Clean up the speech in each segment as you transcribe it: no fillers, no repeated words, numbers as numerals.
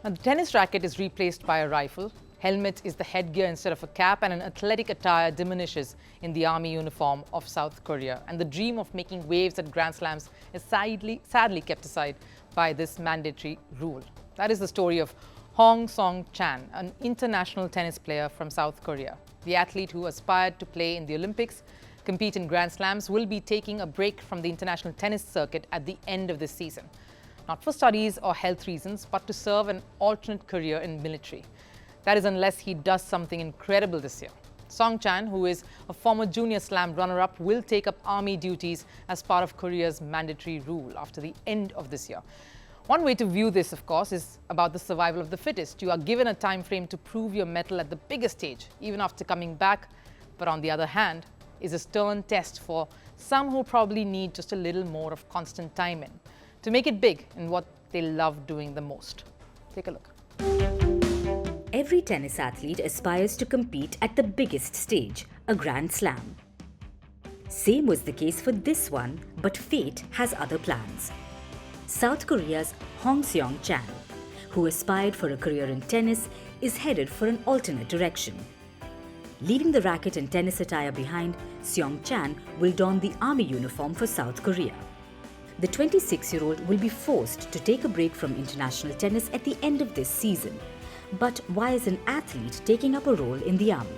Now, the tennis racket is replaced by a rifle. Helmet is the headgear instead of a cap, and an athletic attire diminishes in the army uniform of South Korea. And the dream of making waves at Grand Slams is sadly kept aside by this mandatory rule. That is the story of Hong Seong-Chan, an international tennis player from South Korea. The athlete who aspired to play in the Olympics, compete in Grand Slams, will be taking a break from the international tennis circuit at the end of this season. Not for studies or health reasons, but to serve an alternate career in military. That is unless he does something incredible this year. Seong-Chan, who is a former junior slam runner-up, will take up army duties as part of Korea's mandatory rule after the end of this year. One way to view this, of course, is about the survival of the fittest. You are given a time frame to prove your mettle at the biggest stage, even after coming back. But on the other hand, is a stern test for some who probably need just a little more of constant time in to make it big in what they love doing the most. Take a look. Every tennis athlete aspires to compete at the biggest stage, a Grand Slam. Same was the case for this one, but fate has other plans. South Korea's Hong Seong-Chan, who aspired for a career in tennis, is headed for an alternate direction. Leaving the racket and tennis attire behind, Seong-Chan will don the army uniform for South Korea. The 26-year-old will be forced to take a break from international tennis at the end of this season. But why is an athlete taking up a role in the army?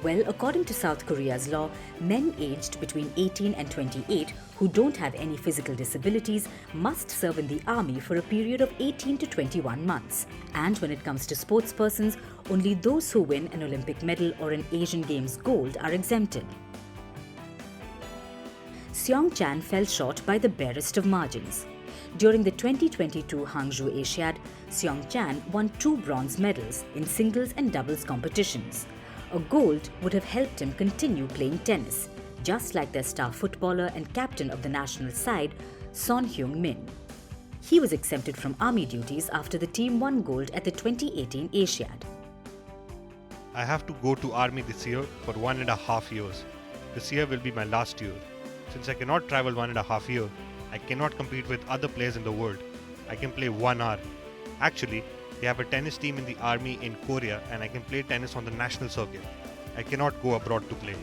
Well, according to South Korea's law, men aged between 18 and 28 who don't have any physical disabilities must serve in the army for a period of 18 to 21 months. And when it comes to sports persons, only those who win an Olympic medal or an Asian Games gold are exempted. Seong-Chan fell short by the barest of margins. During the 2022 Hangzhou Asiad, Seong-Chan won 2 bronze medals in singles and doubles competitions. A gold would have helped him continue playing tennis, just like their star footballer and captain of the national side, Son Heung-min. He was exempted from army duties after the team won gold at the 2018 Asiad. I have to go to army this year for 1.5 years. This year will be my last year. Since I cannot travel 1.5 years, I cannot compete with other players in the world. I can play 1 hour. Actually, they have a tennis team in the army in Korea and I can play tennis on the national circuit. I cannot go abroad to play.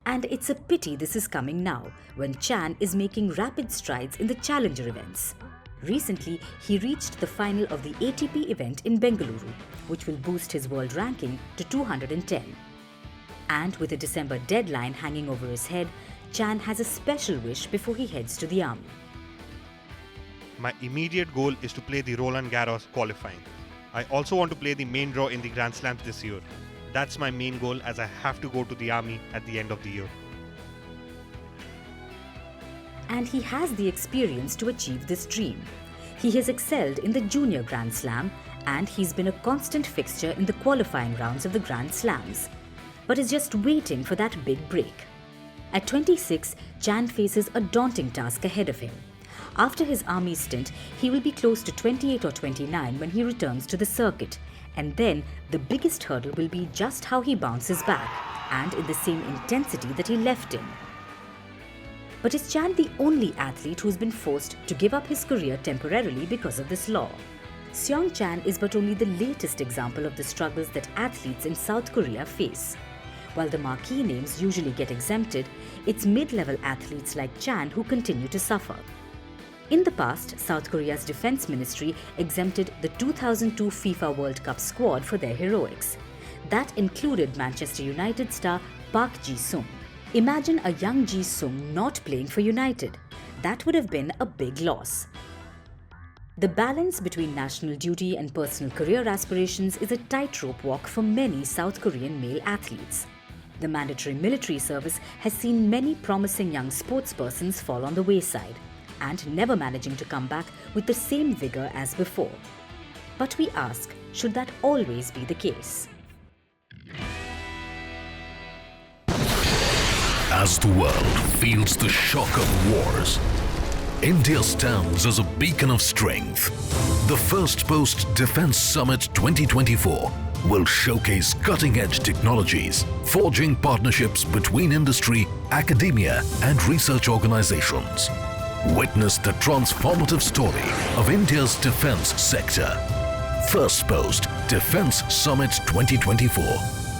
And it's a pity this is coming now, when Chan is making rapid strides in the challenger events. Recently, he reached the final of the ATP event in Bengaluru, which will boost his world ranking to 210. And with a December deadline hanging over his head, Chan has a special wish before he heads to the army. My immediate goal is to play the Roland Garros qualifying. I also want to play the main draw in the Grand Slams this year. That's my main goal, as I have to go to the army at the end of the year. And he has the experience to achieve this dream. He has excelled in the Junior Grand Slam and he's been a constant fixture in the qualifying rounds of the Grand Slams, but is just waiting for that big break. At 26, Chan faces a daunting task ahead of him. After his army stint, he will be close to 28 or 29 when he returns to the circuit. And then the biggest hurdle will be just how he bounces back, and in the same intensity that he left in. But is Chan the only athlete who's been forced to give up his career temporarily because of this law? Seong-Chan is but only the latest example of the struggles that athletes in South Korea face. While the marquee names usually get exempted, it's mid-level athletes like Chan who continue to suffer. In the past, South Korea's defense ministry exempted the 2002 FIFA World Cup squad for their heroics. That included Manchester United star Park Ji-sung. Imagine a young Ji-sung not playing for United. That would have been a big loss. The balance between national duty and personal career aspirations is a tightrope walk for many South Korean male athletes. The mandatory military service has seen many promising young sportspersons fall on the wayside and never managing to come back with the same vigor as before. But we ask, should that always be the case? As the world feels the shock of wars, India stands as a beacon of strength. The Firstpost Defence Summit 2024 will showcase cutting-edge technologies, forging partnerships between industry, academia and research organizations. Witness the transformative story of India's defense sector. Firstpost Defense Summit 2024.